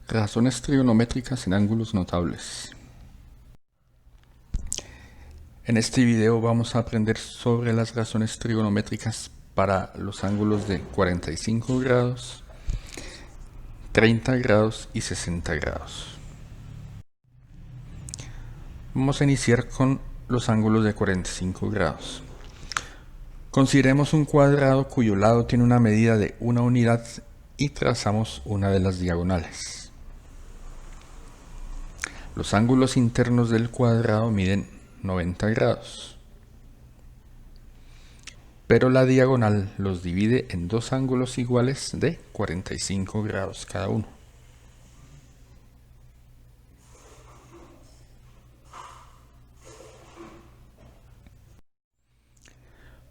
Razones trigonométricas en ángulos notables. En este video vamos a aprender sobre las razones trigonométricas para los ángulos de 45 grados, 30 grados y 60 grados. Vamos a iniciar con los ángulos de 45 grados. Consideremos un cuadrado cuyo lado tiene una medida de una unidad y trazamos una de las diagonales. Los ángulos internos del cuadrado miden 90 grados, pero la diagonal los divide en dos ángulos iguales de 45 grados cada uno.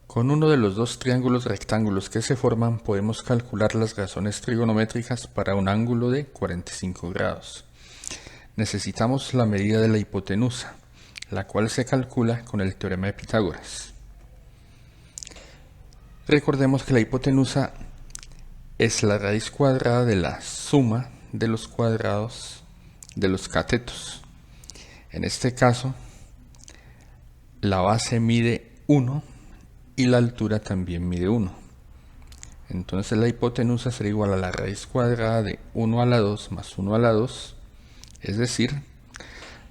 Con uno de los dos triángulos rectángulos que se forman podemos calcular las razones trigonométricas para un ángulo de 45 grados. Necesitamos la medida de la hipotenusa, la cual se calcula con el teorema de Pitágoras. Recordemos que la hipotenusa es la raíz cuadrada de la suma de los cuadrados de los catetos. En este caso, la base mide 1 y la altura también mide 1. Entonces la hipotenusa será igual a la raíz cuadrada de 1 a la 2 más 1 a la 2, es decir,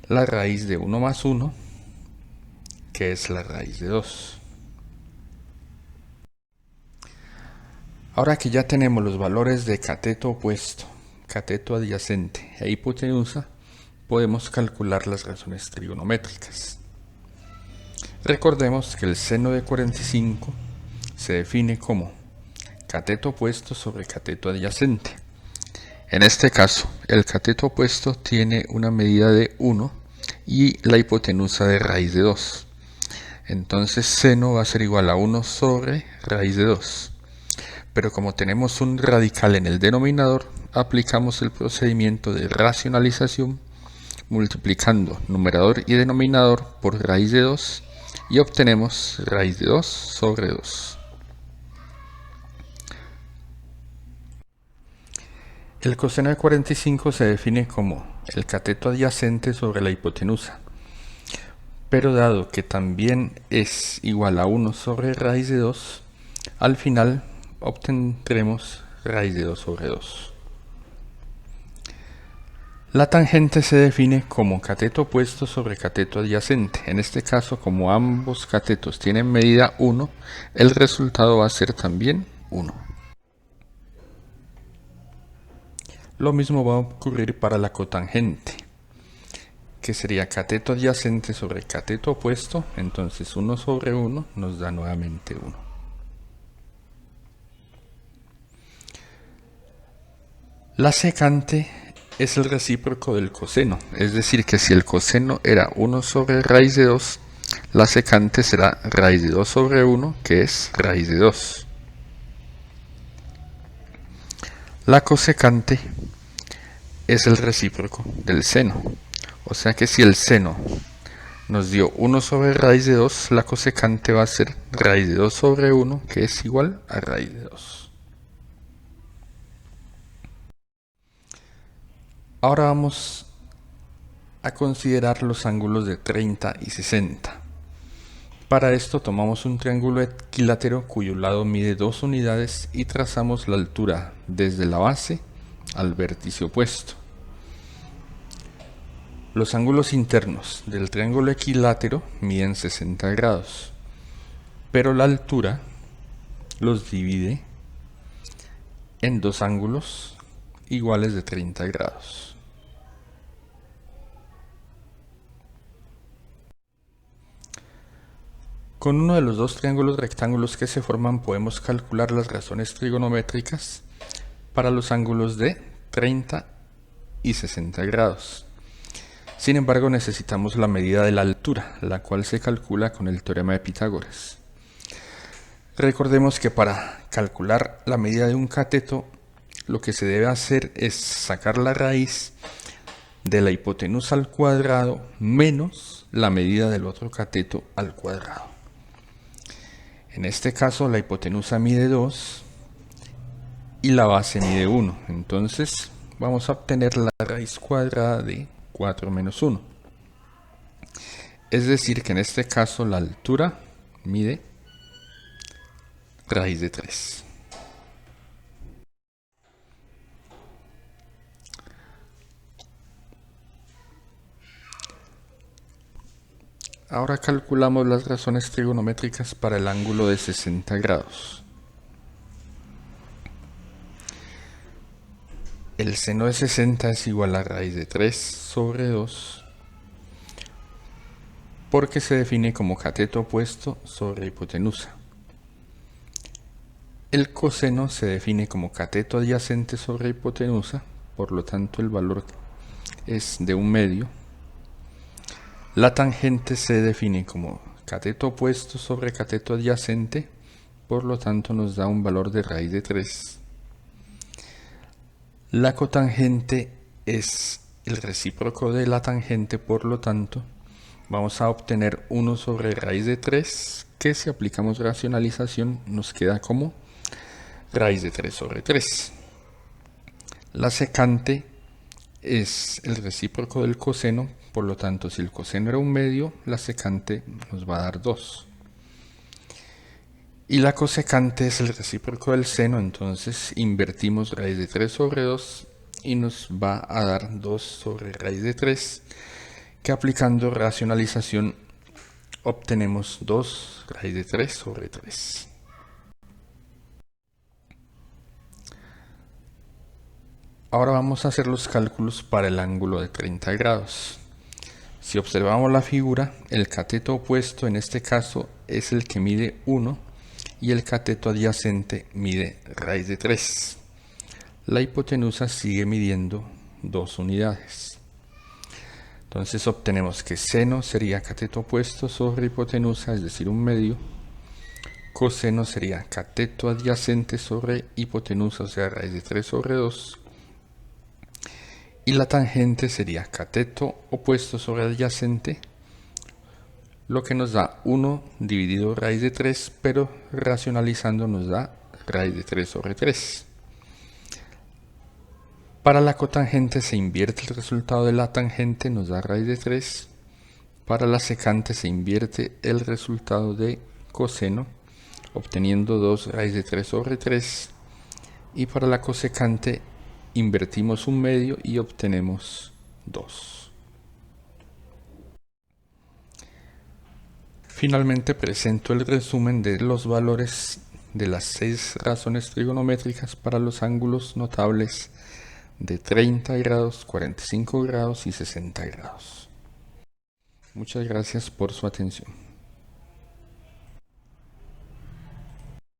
la raíz de 1 más 1, que es la raíz de 2. Ahora que ya tenemos los valores de cateto opuesto, cateto adyacente e hipotenusa, podemos calcular las razones trigonométricas. Recordemos que el seno de 45 se define como cateto opuesto sobre cateto adyacente. En este caso, el cateto opuesto tiene una medida de 1 y la hipotenusa de raíz de 2. Entonces seno va a ser igual a 1 sobre raíz de 2. Pero como tenemos un radical en el denominador, aplicamos el procedimiento de racionalización multiplicando numerador y denominador por raíz de 2 y obtenemos raíz de 2 sobre 2. El coseno de 45 se define como el cateto adyacente sobre la hipotenusa, pero dado que también es igual a 1 sobre raíz de 2, al final obtendremos raíz de 2 sobre 2. La tangente se define como cateto opuesto sobre cateto adyacente. En este caso, como ambos catetos tienen medida 1, el resultado va a ser también 1. Lo mismo va a ocurrir para la cotangente, que sería cateto adyacente sobre cateto opuesto, entonces 1 sobre 1 nos da nuevamente 1. La secante es el recíproco del coseno, es decir que si el coseno era 1 sobre raíz de 2, la secante será raíz de 2 sobre 1, que es raíz de 2. La cosecante es el recíproco del seno, o sea que si el seno nos dio 1 sobre raíz de 2, la cosecante va a ser raíz de 2 sobre 1, que es igual a raíz de 2. Ahora vamos a considerar los ángulos de 30 y 60. Para esto tomamos un triángulo equilátero cuyo lado mide 2 unidades y trazamos la altura desde la base al vértice opuesto. Los ángulos internos del triángulo equilátero miden 60 grados, pero la altura los divide en dos ángulos iguales de 30 grados. Con uno de los dos triángulos rectángulos que se forman podemos calcular las razones trigonométricas para los ángulos de 30 y 60 grados. Sin embargo, necesitamos la medida de la altura, la cual se calcula con el teorema de Pitágoras. Recordemos que para calcular la medida de un cateto, lo que se debe hacer es sacar la raíz de la hipotenusa al cuadrado menos la medida del otro cateto al cuadrado. En este caso, la hipotenusa mide 2 y la base mide 1. Entonces, vamos a obtener la raíz cuadrada de 4 menos 1. Es decir, que en este caso la altura mide raíz de 3. Ahora calculamos las razones trigonométricas para el ángulo de 60 grados. El seno de 60 es igual a raíz de 3 sobre 2, porque se define como cateto opuesto sobre hipotenusa. El coseno se define como cateto adyacente sobre hipotenusa, por lo tanto el valor es de 1/2. La tangente se define como cateto opuesto sobre cateto adyacente, por lo tanto nos da un valor de raíz de 3. La cotangente es el recíproco de la tangente, por lo tanto vamos a obtener 1 sobre raíz de 3, que si aplicamos racionalización nos queda como raíz de 3 sobre 3. La secante es el recíproco del coseno, por lo tanto si el coseno era 1/2, la secante nos va a dar 2. Y la cosecante es el recíproco del seno, entonces invertimos raíz de 3 sobre 2 y nos va a dar 2 sobre raíz de 3, que aplicando racionalización obtenemos 2 raíz de 3 sobre 3. Ahora vamos a hacer los cálculos para el ángulo de 30 grados. Si observamos la figura, el cateto opuesto en este caso es el que mide 1 y el cateto adyacente mide raíz de 3. La hipotenusa sigue midiendo 2 unidades. Entonces obtenemos que seno sería cateto opuesto sobre hipotenusa, es decir, 1/2. Coseno sería cateto adyacente sobre hipotenusa, o sea, raíz de 3 sobre 2. Y la tangente sería cateto opuesto sobre adyacente, lo que nos da 1 dividido raíz de 3, pero racionalizando nos da raíz de 3 sobre 3. Para la cotangente se invierte el resultado de la tangente, nos da raíz de 3. Para la secante se invierte el resultado de coseno, obteniendo 2 raíz de 3 sobre 3. Y para la cosecante invertimos 1/2 y obtenemos 2. Finalmente presento el resumen de los valores de las 6 razones trigonométricas para los ángulos notables de 30 grados, 45 grados y 60 grados. Muchas gracias por su atención.